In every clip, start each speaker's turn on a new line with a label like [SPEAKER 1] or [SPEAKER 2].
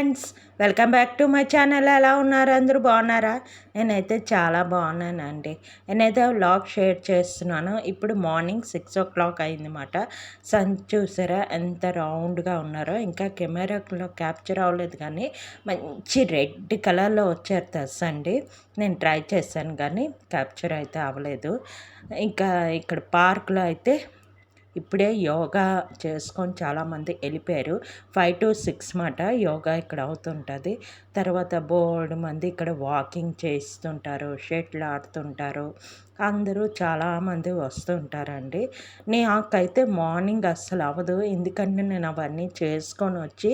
[SPEAKER 1] Friends, welcome back to my channel. ఎలా ఉన్నారు? అందరూ బాగున్నారా? నేనైతే చాలా బాగున్నానండి. నేనైతే వ్లాగ్ షేర్ చేస్తున్నాను. ఇప్పుడు మార్నింగ్ 6 o'clock అయిందన్నమాట. సన్ చూసారా ఎంత రౌండ్గా ఉన్నారో. ఇంకా కెమెరాలో క్యాప్చర్ అవ్వలేదు కానీ మంచి రెడ్ కలర్లో వచ్చారు అండి. నేను ట్రై చేశాను కానీ క్యాప్చర్ అయితే అవ్వలేదు. ఇంకా ఇక్కడ పార్క్లో అయితే ఇప్పుడే యోగా చేసుకొని చాలామంది వెళ్ళిపోయారు. 5 to 6 మాట యోగా ఇక్కడ అవుతుంటుంది. తర్వాత బోల్డ్ మంది ఇక్కడ వాకింగ్ చేస్తుంటారు, షటిల్ ఆడుతుంటారు. అందరూ చాలామంది వస్తుంటారండి. నాకైతే మార్నింగ్ అస్సలు అవ్వదు. ఎందుకంటే నేను అవన్నీ చేసుకొని వచ్చి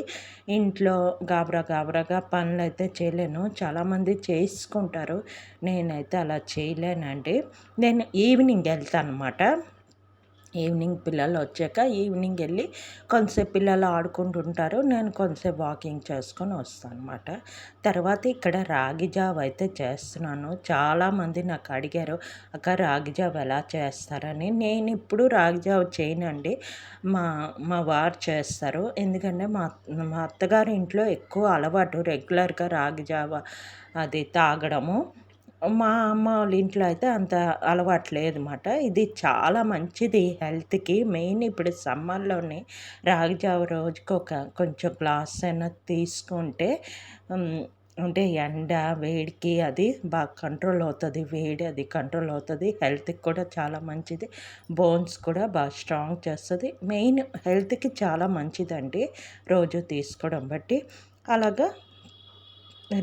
[SPEAKER 1] ఇంట్లో గాబరాగా పనులు అయితే చేయలేను. చాలామంది చేసుకుంటారు, నేనైతే అలా చేయలేనండి. నేను ఈవినింగ్ వెళ్తాను అనమాట. ఈవినింగ్ పిల్లలు వచ్చాక ఈవినింగ్ వెళ్ళి కొంతసేపు పిల్లలు ఆడుకుంటుంటారు, నేను కొంతసేపు వాకింగ్ చేసుకొని వస్తాను అనమాట. తర్వాత ఇక్కడ రాగి జావ అయితే చేస్తున్నాను. చాలామంది నాకు అడిగారు, అక్క రాగి జావ ఎలా చేస్తారని. నేను ఇప్పుడు రాగి జావ చేయనండి, మా మా వారు చేస్తారు. ఎందుకంటే మా మా అత్తగారి ఇంట్లో ఎక్కువ అలవాటు రెగ్యులర్గా రాగి జావ అది తాగడము. మా అమ్మ వాళ్ళ ఇంట్లో అయితే అంత అలవాటు లేదన్నమాట. ఇది చాలా మంచిది హెల్త్‌కి. మెయిన్ ఇప్పుడు సమ్మర్‌లోనే రాగి జావ రోజుకి కొంచెం గ్లాస్ అయినా తీసుకుంటే అంటే ఎండ వేడికి అది బాగా కంట్రోల్ అవుతుంది. వేడి అది కంట్రోల్ అవుతుంది. హెల్త్‌కి కూడా చాలా మంచిది. బోన్స్ కూడా బాగా స్ట్రాంగ్ చేస్తుంది. మెయిన్ హెల్త్‌కి చాలా మంచిదండి రోజు తీసుకోవడం బట్టి. అలాగా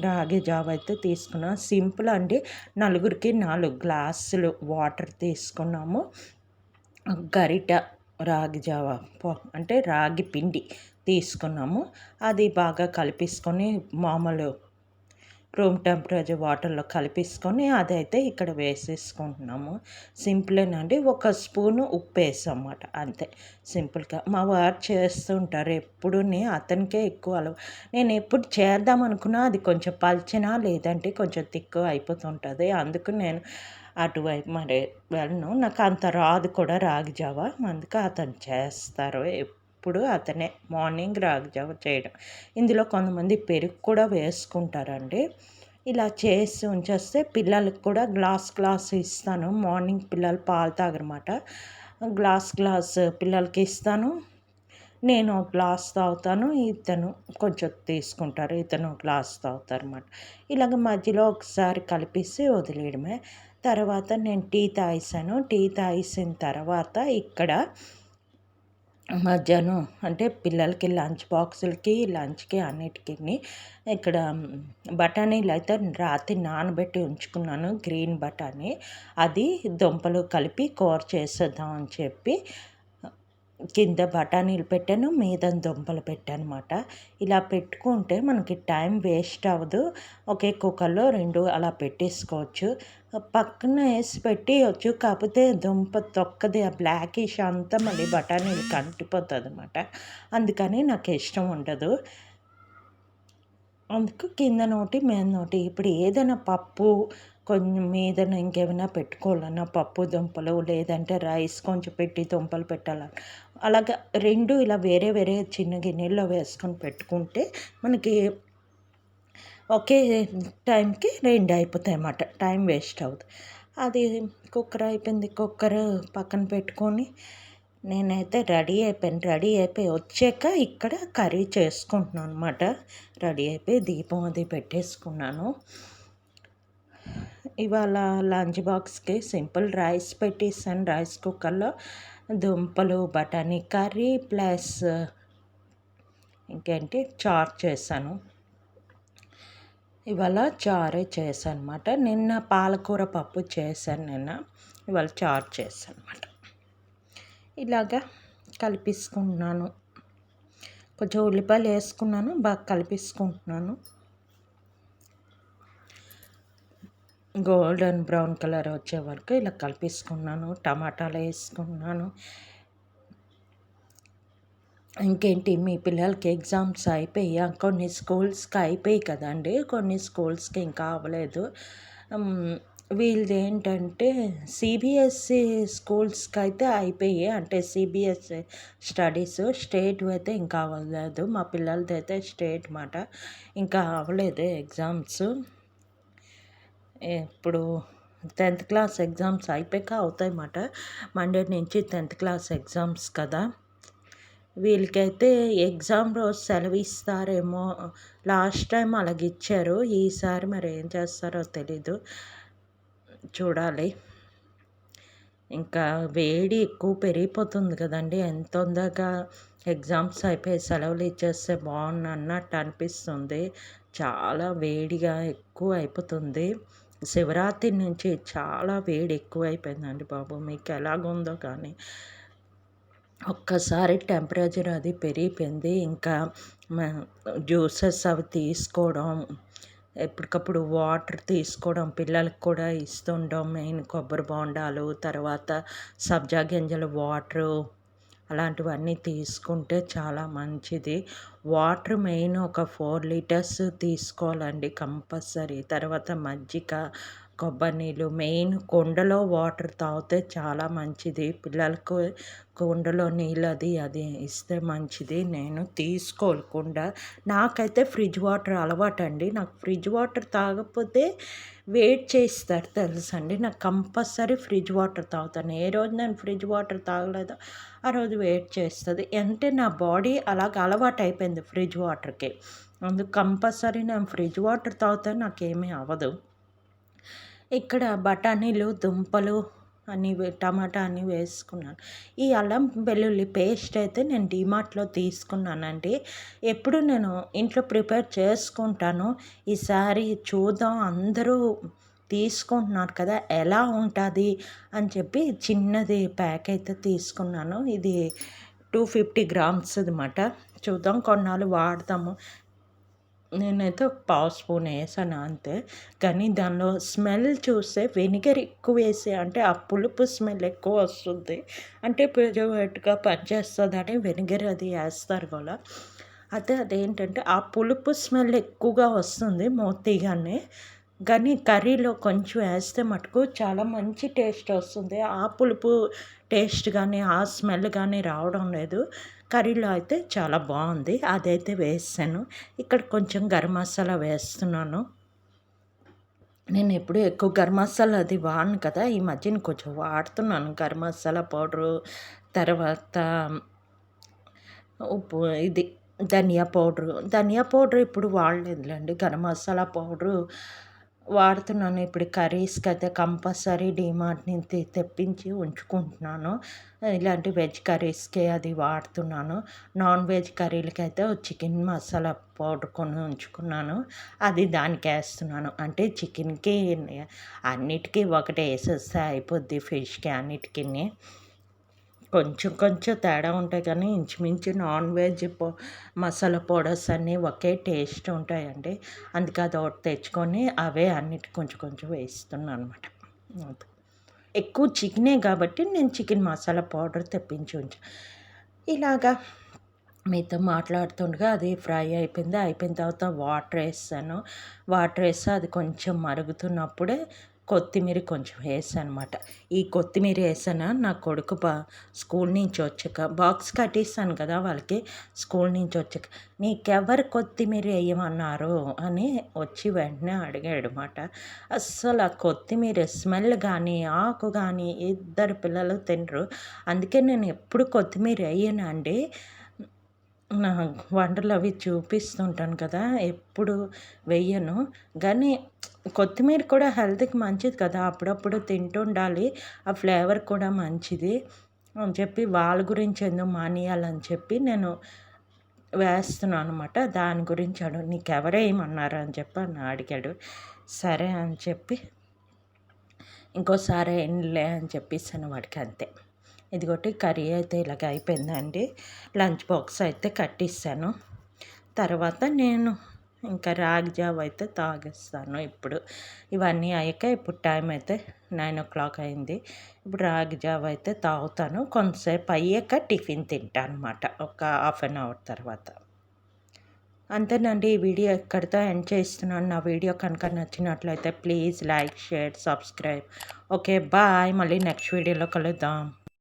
[SPEAKER 1] రాగి జావ అయితే తీసుకున్నాం. సింపుల్ అండి. నలుగురికి 4 గ్లాసులు వాటర్ తీసుకున్నాము. గరిట రాగి జావ అంటే రాగి పిండి తీసుకున్నాము. అది బాగా కలిపేసుకొని మామూలు రూమ్ టెంపరేచర్ వాటర్లో కలిపేసుకొని అదైతే ఇక్కడ వేసేసుకుంటున్నాము. సింపులేనండి. ఒక స్పూను ఉప్పు వేసామన్నమాట, అంతే సింపుల్గా. మా వారు చేస్తుంటారు ఎప్పుడూని, అతనికే ఎక్కువ నేను ఎప్పుడు చేద్దాం అనుకున్నా అది కొంచెం పల్చినా లేదంటే కొంచెం తిక్కువ అయిపోతుంటుంది. అందుకు నేను అటువైపు మరి వెళ్ళను. నాకు అంత రాదు కూడా రాగి జావ, అందుకే అతను చేస్తారు. ఎప్పుడు అతనే మార్నింగ్ రాగి జావ చేయడం. ఇందులో కొంతమంది పెరుగు కూడా వేసుకుంటారండి. ఇలా చేసి ఉంచేస్తే పిల్లలకి కూడా గ్లాస్ ఇస్తాను. మార్నింగ్ పిల్లలు పాలు తాగరన్నమాట. గ్లాస్ పిల్లలకి ఇస్తాను. నేను ఒక గ్లాస్ తాగుతాను, ఇతను కొంచెం తీసుకుంటారు, ఇతను గ్లాస్ తాగుతారన్నమాట. ఇలాగ మధ్యలో ఒకసారి కలిపేసి వదిలేయడమే. తర్వాత నేను టీ తాగేసాను. టీ తాగేసిన తర్వాత ఇక్కడ మధ్యాహ్నం అంటే పిల్లలకి లంచ్ బాక్సులకి లంచ్కి అన్నిటికీ ఇక్కడ బఠానీలు అయితే రాత్రి నానబెట్టి ఉంచుకున్నాను. గ్రీన్ బఠానీ, అది దుంపలు కలిపి కూర చేసేద్దామని చెప్పి కింద బఠానీలు పెట్టాను, మీద దుంపలు పెట్టాను అనమాట. ఇలా పెట్టుకుంటే మనకి టైం వేస్ట్ అవ్వదు. ఒకే కుక్కర్లో 2 అలా పెట్టేసుకోవచ్చు. పక్కన వేసి పెట్టేయచ్చు. కాకపోతే దుంప తొక్కది ఆ బ్లాకిష్ అంతా మళ్ళీ బఠానీలకి అంటిపోతుంది అనమాట. అందుకని నాకు ఇష్టం ఉండదు. అందుకు కింద నోటి మీద నోటి. ఇప్పుడు ఏదైనా పప్పు కొంచెం మీదన ఇంకేమైనా పెట్టుకోవాలన్నా పప్పు దుంపలు, లేదంటే రైస్ కొంచెం పెట్టి దుంపలు పెట్టాలి, అలాగా 2 ఇలా వేరే వేరే చిన్న గిన్నెల్లో వేసుకొని పెట్టుకుంటే మనకి ఒకే టైంకి 2 అయిపోతాయి అన్నమాట. టైం వేస్ట్ అవ్వదు. అది కుక్కర్ అయిపోయింది. కుక్కర్ పక్కన పెట్టుకొని నేనైతే రెడీ అయిపోయి వచ్చాక ఇక్కడ కర్రీ చేసుకుంటున్నాను అనమాట. రెడీ అయిపోయి దీపం అది పెట్టేసుకున్నాను. ఇవాళ లంచ్ బాక్స్కి సింపుల్ రైస్ పెట్టేసాను. రైస్ కుక్కర్లో దుంపలు బఠానీ కర్రీ ప్లస్ ఇంకేంటి చారు చేశాను. ఇవాళ చారే చేశాను అనమాట. నిన్న పాలకూర పప్పు చేశాను, ఇవాళ చారు చేశాను అనమాట. ఇలాగా కలిపేసుకుంటున్నాను. కొంచెం ఉల్లిపాయలు వేసుకున్నాను, బాగా కలిపేసుకుంటున్నాను. గోల్డెన్ బ్రౌన్ కలర్ వచ్చే వరకు ఇలా కలిపేసుకున్నాను. టమాటాలు వేసుకున్నాను. ఇంకేంటి, మీ పిల్లలకి ఎగ్జామ్స్ అయిపోయాయి. కొన్ని స్కూల్స్కి అయిపోయాయి కదండి, కొన్ని స్కూల్స్కి ఇంకా అవ్వలేదు. వీళ్ళదేంటంటే సిబిఎస్ఈ స్కూల్స్‌కైతే అయిపోయాయి. అంటే సిబిఎస్ఈ స్టడీస్. స్టేట్‌వి అయితే ఇంకా అవ్వలేదు. మా పిల్లలదైతే స్టేట్ మాట. ఇంకా అవ్వలేదు ఎగ్జామ్స్. ఇప్పుడు 10థ్ క్లాస్ ఎగ్జామ్స్ అయిపోయాక అవుతాయన్నమాట. మండే నుంచి 10థ్ క్లాస్ ఎగ్జామ్స్ కదా! వీళ్ళకైతే ఎగ్జామ్ రోజు సెలవిస్తారేమో. Last time అలాగిచ్చారు. ఈసారి మరి ఏం చేస్తారో తెలీదు. చూడాలి. ఇంకా వేడి ఎక్కువ పెరిగిపోతుంది కదండీ! ఎంత తొందరగా ఎగ్జామ్స్ అయిపోయి సెలవులు ఇచ్చేస్తే బావుండు అన్నట్టు అనిపిస్తుంది. చాలా వేడిగా ఎక్కువ అయిపోతుంది. శివరాత్రి నుంచి చాలా వేడి ఎక్కువైపోయిందండి బాబు! మీకు ఎలాగుందో కానీ. ఒక్కసారి టెంపరేచర్ అది పెరిగిపోయింది. ఇంకా మ జ్యూసెస్ అవి తీసుకోవడం, ఎప్పటికప్పుడు వాటర్ తీసుకోవడం, పిల్లలకి కూడా ఇస్తుండడం. మెయిన్ కొబ్బరి బోండాలు, తర్వాత సబ్జా గింజల వాటరు అలాంటివన్నీ తీసుకుంటే చాలా మంచిది. వాటర్ మెయిన్ ఒక 4 లీటర్స్ తీసుకోవాలండి కంపల్సరీ. తర్వాత మజ్జిగ, కొబ్బరి నీళ్ళు, మెయిన్ కుండలో వాటర్ తాగితే చాలా మంచిది. పిల్లలకు కుండలో నీళ్ళు అది ఇస్తే మంచిది. నేను తీసుకోను కుండ. నాకైతే ఫ్రిడ్జ్ వాటర్ అలవాటండి. నాకు ఫ్రిడ్జ్ వాటర్ తాగకపోతే వేడి చేస్తారు తెలుసండి. నాకు కంపల్సరీ ఫ్రిడ్జ్ వాటర్ తాగుతాను. ఏ రోజు నేను ఫ్రిడ్జ్ వాటర్ తాగలేదో ఆ రోజు వేడి చేస్తుంది. అంటే నా బాడీ అలాగ అలవాటైపోయింది ఫ్రిడ్జ్ వాటర్‌కి. అందుకు కంపల్సరీ నేను ఫ్రిడ్జ్ వాటర్ తాగితే నాకేమీ అవ్వదు. ఇక్కడ బఠానీలు, దుంపలు అన్నీ టమాటా అన్నీ వేసుకున్నాను. ఈ అల్లం వెల్లుల్లి పేస్ట్ అయితే నేను డీమార్ట్‌లో తీసుకున్నానండి. ఎప్పుడు నేను ఇంట్లో ప్రిపేర్ చేసుకుంటాను. ఈసారి చూద్దాం అందరూ తీసుకుంటున్నారు కదా! ఎలా ఉంటది అని చెప్పి చిన్నది ప్యాక్ అయితే తీసుకున్నాను. ఇది 250 గ్రామ్స్‌ది మాట. చూద్దాం కొన్నాళ్ళు వాడతాము. నేనైతే ఒక పావు స్పూన్ వేసాను అంతే. కానీ దానిలో స్మెల్ చూస్తే వెనిగర్ ఎక్కువేసి అంటే ఆ పులుపు స్మెల్ ఎక్కువ వస్తుంది. అంటే ప్రిజర్వేటివ్‌గా పనిచేస్తదని వెనిగర్ అది ఏస్తారు గూడా. అయితే అదేంటంటే ఆ పులుపు స్మెల్ ఎక్కువగా వస్తుంది మూత తీయగానే. కానీ కర్రీలో కొంచెం వేస్తే మటుకు చాలా మంచి టేస్ట్ వస్తుంది. ఆ పులుపు టేస్ట్ గానీ, ఆ స్మెల్ గానీ రావడం లేదు. కర్రీలో అయితే చాలా బావుంది. అదైతే వేసాను. ఇక్కడ కొంచెం గరం మసాలా వేస్తున్నాను. నేనెప్పుడూ ఎక్కువ గరం మసాలా అది వాడను కదా! ఈ మధ్యన కొంచెం వాడుతున్నాను. గరం మసాలా పౌడరు, తర్వాత ఉప్పు ఇది ధనియా పౌడర్ ఇప్పుడు వాడలేదులెండి. గరం మసాలా పౌడరు వాడుతున్నాను. ఇప్పుడు కర్రీస్‌కైతే కంపల్సరీ డీమార్ట్ నుంచి తెప్పించి ఉంచుకుంటున్నాను. ఇలాంటి వెజ్ కర్రీస్‌కి అది వాడుతున్నాను. నాన్ వెజ్ కర్రీలకైతే చికెన్ మసాలా పౌడర్ కొని ఉంచుకున్నాను. అది దానికేస్తున్నాను. అంటే చికెన్‌కి అన్నిటికి ఒకటే ఏసేస్తే అయిపోద్ది ఫిష్‌కి అన్నిటికిని. కొంచెం కొంచెం తేడా ఉంటాయి కానీ ఇంచుమించు నాన్ వెజ్ మసాలా పౌడర్స్ అన్నీ ఒకే టేస్ట్ ఉంటాయండి. అందుకే అదొకటి తెచ్చుకొని అవే అన్నిటికి కొంచెం కొంచెం వేస్తున్నాను అనమాట. అది. ఎక్కువ చికెనే కాబట్టి నేను చికెన్ మసాలా పౌడర్ తెప్పించి ఉంచా. ఇలాగా మీతో మాట్లాడుతుండగా అది ఫ్రై అయిపోయింది. అయిపోయిన తర్వాత వాటర్ ఏసాను. వాటర్ ఏసి అది కొంచెం మరుగుతున్నప్పుడే కొత్తిమీర కొంచెం వేసానమాట. ఈ కొత్తిమీర ఏసానా నా కొడుకు స్కూల్ నుంచి వచ్చాక బాక్స్ కట్టేసాను కదా వాళ్ళకి స్కూల్ నుంచి వచ్చాక, "నీకెవరు కొత్తిమీర ఎయ్యమన్నారు" అని వచ్చి వెంటనే అడిగాడనమాట. అస్సలు ఆ కొత్తిమీర స్మెల్ కానీ, ఆకు కానీ ఇద్దరు పిల్లలు తినరు. అందుకే నేను ఎప్పుడు కొత్తిమీర ఎయ్యనండి. నా వంటలు అవి చూపిస్తుంటాను కదా! ఎప్పుడు వెయ్యను. కానీ కొత్తిమీర కూడా హెల్త్‌కి మంచిది కదా! అప్పుడప్పుడు తింటుండాలి. ఆ ఫ్లేవర్ కూడా మంచిది అని చెప్పి వాళ్ళ గురించి ఎందుకు మానేయాలని చెప్పి నేను వేస్తున్నాను అనమాట. దాని గురించి "నీకెవరేయమన్నారు" అని చెప్పి అడిగాడు. సరే అని చెప్పి ఇంకోసారి ఏయనులే అని చెప్పేసాను వాడికి అంతే. ఇదిగోటి కర్రీ అయితే ఇలాగ అయిపోయిందండి. లంచ్ బాక్స్ అయితే కట్టేసాను. తర్వాత నేను ఇంకా రాగి జావ అయితే తాగేస్తాను ఇప్పుడు. ఇవన్నీ అయ్యాక ఇప్పుడు టైం అయితే 9:00 అయింది. ఇప్పుడు రాగి జావ అయితే తాగుతాను. కొంతసేపు అయ్యాక టిఫిన్ తింటానమాట. ఒక హాఫ్ అన్ అవర్ తర్వాత. అంతేనండి. ఈ వీడియో ఇక్కడితో ఎండ్ చేస్తున్నాను. నా వీడియో కనుక నచ్చినట్లయితే please like, share, subscribe. Okay. Bye. మళ్ళీ నెక్స్ట్ వీడియోలో కలుద్దాం.